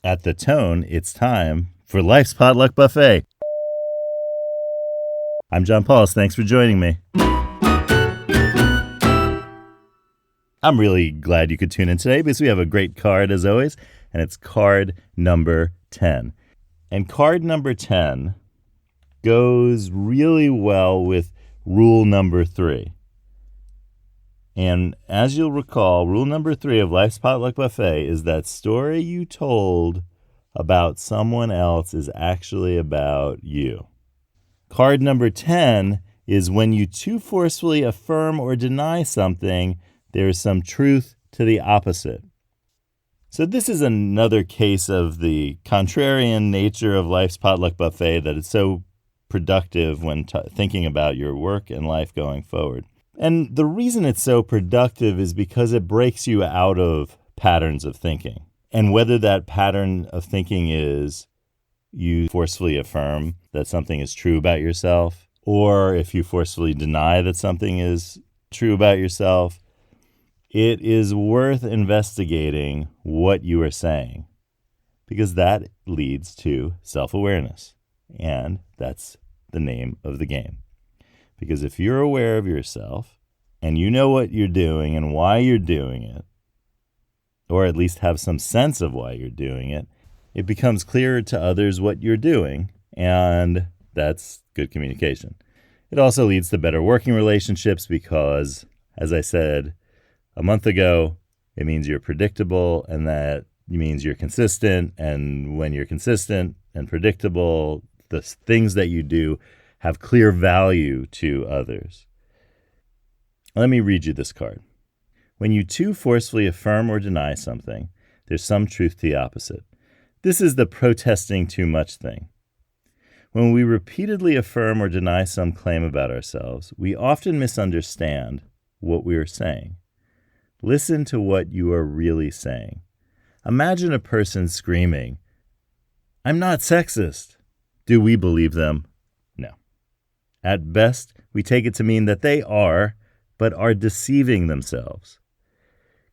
At the tone, it's time for Life's Potluck Buffet. I'm John Pauls. Thanks for joining me. I'm really glad you could tune in today because we have a great card as always, and it's card number 10. And card number 10 goes really well with rule number 3. And as you'll recall, rule number 3 of Life's Potluck Buffet is that story you told about someone else is actually about you. Card number 10 is when you too forcefully affirm or deny something, there is some truth to the opposite. So this is another case of the contrarian nature of Life's Potluck Buffet that is so productive when thinking about your work and life going forward. And the reason it's so productive is because it breaks you out of patterns of thinking. And whether that pattern of thinking is you forcefully affirm that something is true about yourself, or if you forcefully deny that something is true about yourself, it is worth investigating what you are saying, because that leads to self-awareness. And that's the name of the game. Because if you're aware of yourself and you know what you're doing and why you're doing it, or at least have some sense of why you're doing it, it becomes clearer to others what you're doing, and that's good communication. It also leads to better working relationships because, as I said a month ago, it means you're predictable, and that means you're consistent, and when you're consistent and predictable, the things that you do have clear value to others. Let me read you this card. When you too forcefully affirm or deny something, there's some truth to the opposite. This is the protesting too much thing. When we repeatedly affirm or deny some claim about ourselves, we often misunderstand what we are saying. Listen to what you are really saying. Imagine a person screaming, "I'm not sexist." Do we believe them? No. At best, we take it to mean that they are, but are deceiving themselves.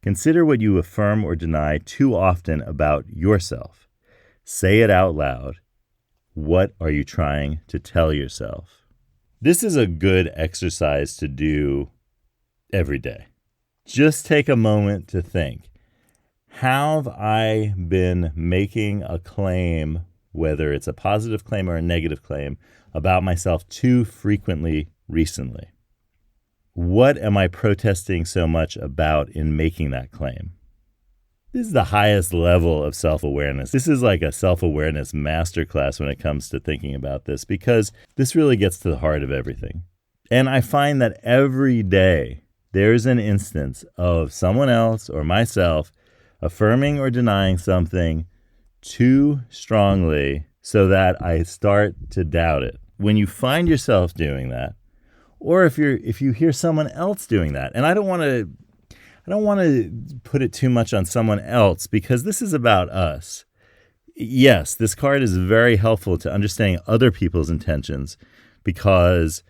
Consider what you affirm or deny too often about yourself. Say it out loud. What are you trying to tell yourself? This is a good exercise to do every day. Just take a moment to think, have I been making a claim, whether it's a positive claim or a negative claim, about myself too frequently recently? What am I protesting so much about in making that claim? This is the highest level of self-awareness. This is like a self-awareness masterclass when it comes to thinking about this, because this really gets to the heart of everything. And I find that every day there's an instance of someone else or myself affirming or denying something too strongly so that I start to doubt it. When you find yourself doing that, or if you hear someone else doing that, and I don't want to put it too much on someone else because this is about us. Yes, this card is very helpful to understanding other people's intentions because,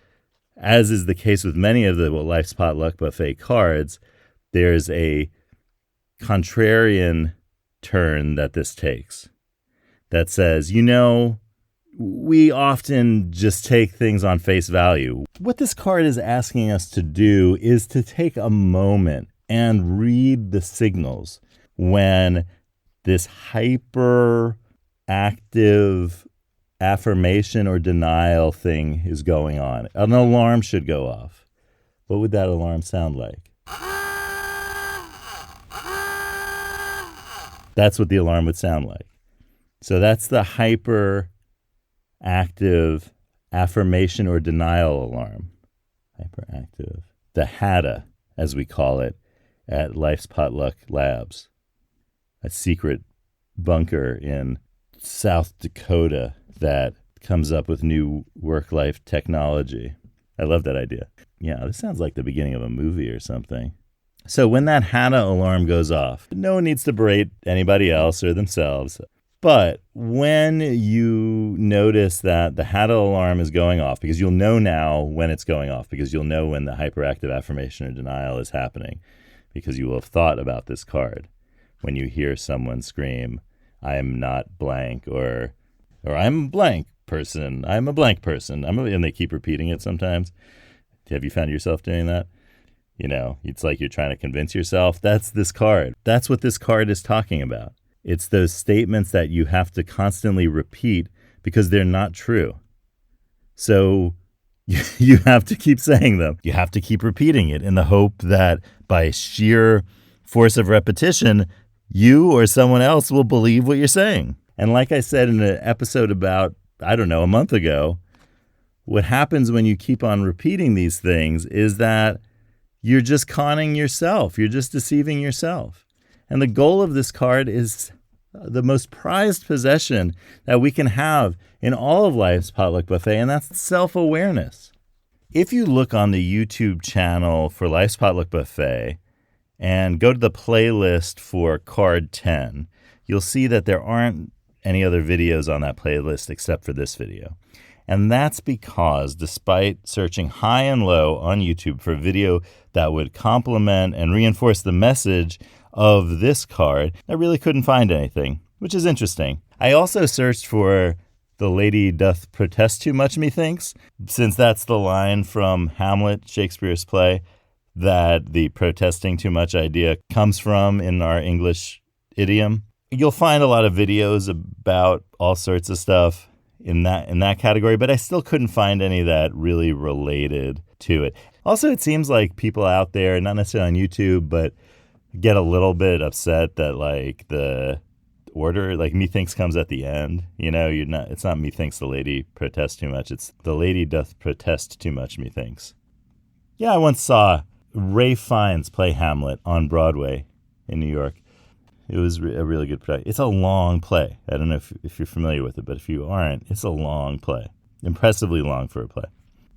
as is the case with many of the Life's Potluck Buffet cards, there's a contrarian turn that this takes that says, we often just take things on face value. What this card is asking us to do is to take a moment and read the signals when this hyperactive affirmation or denial thing is going on. An alarm should go off. What would that alarm sound like? That's what the alarm would sound like. So that's the hyperactive affirmation or denial alarm. Hyperactive. The HADA, as we call it, at Life's Potluck Labs, a secret bunker in South Dakota that comes up with new work-life technology. I love that idea. Yeah, this sounds like the beginning of a movie or something. So when that HADA alarm goes off, no one needs to berate anybody else or themselves. But when you notice that the HADA alarm is going off, because you'll know now when it's going off, because you'll know when the hyperactive affirmation or denial is happening, because you will have thought about this card when you hear someone scream, I am not blank, or I'm a blank person. I'm a blank person. And they keep repeating it sometimes. Have you found yourself doing that? It's like you're trying to convince yourself. That's this card. That's what this card is talking about. It's those statements that you have to constantly repeat because they're not true. So you have to keep saying them. You have to keep repeating it in the hope that by sheer force of repetition, you or someone else will believe what you're saying. And like I said in an episode about, a month ago, what happens when you keep on repeating these things is that you're just conning yourself. You're just deceiving yourself. And the goal of this card is the most prized possession that we can have in all of life's potluck buffet, and that's self-awareness. If you look on the YouTube channel for Life's Potluck Buffet and go to the playlist for card 10, you'll see that there aren't any other videos on that playlist except for this video. And that's because despite searching high and low on YouTube for a video that would complement and reinforce the message of this card, I really couldn't find anything, which is interesting. I also searched for "The lady doth protest too much, methinks," since that's the line from Hamlet, Shakespeare's play, that the protesting too much idea comes from in our English idiom. You'll find a lot of videos about all sorts of stuff in that category, but I still couldn't find any that really related to it. Also, it seems like people out there, not necessarily on YouTube, but get a little bit upset that like the order, like methinks comes at the end. It's not methinks the lady protests too much. It's the lady doth protest too much, methinks. Yeah, I once saw Ralph Fiennes play Hamlet on Broadway in New York. It was a really good production. It's a long play. I don't know if you're familiar with it, but if you aren't, it's a long play. Impressively long for a play.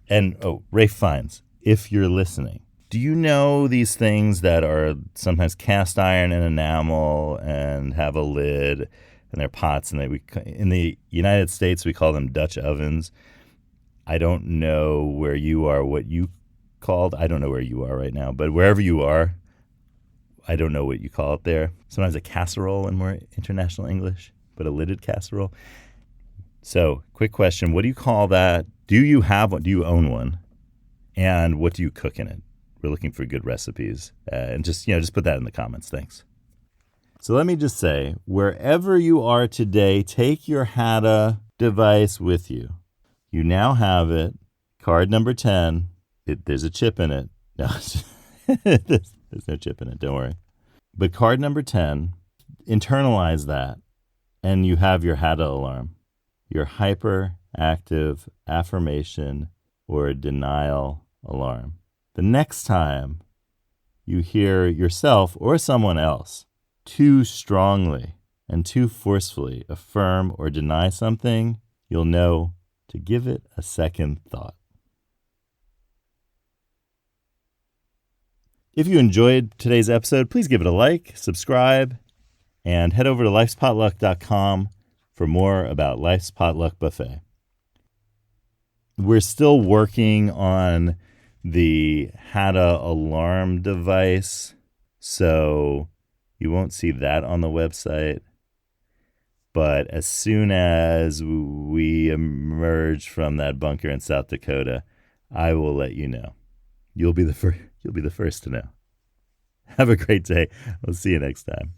And, Ralph Fiennes, if you're listening, do you know these things that are sometimes cast iron and enamel and have a lid, and they're pots, and in the United States we call them Dutch ovens. I don't know where you are, what you called. I don't know where you are right now, but wherever you are, I don't know what you call it there. Sometimes a casserole in more international English, but a lidded casserole. So, quick question, what do you call that? Do you have one? Do you own one? And what do you cook in it? We're looking for good recipes. And just put that in the comments. Thanks. So let me just say, wherever you are today, take your Hada device with you. You now have it. Card number 10. There's a chip in it. No, there's no chip in it. Don't worry. But card number 10, internalize that, and you have your Hada alarm, your hyperactive affirmation or denial alarm. The next time you hear yourself or someone else too strongly and too forcefully affirm or deny something, you'll know to give it a second thought. If you enjoyed today's episode, please give it a like, subscribe, and head over to lifespotluck.com for more about Life's Potluck Buffet. We're still working on the Hada alarm device, so you won't see that on the website. But as soon as we emerge from that bunker in South Dakota, I will let you know. You'll be the first to know. Have a great day. We'll see you next time.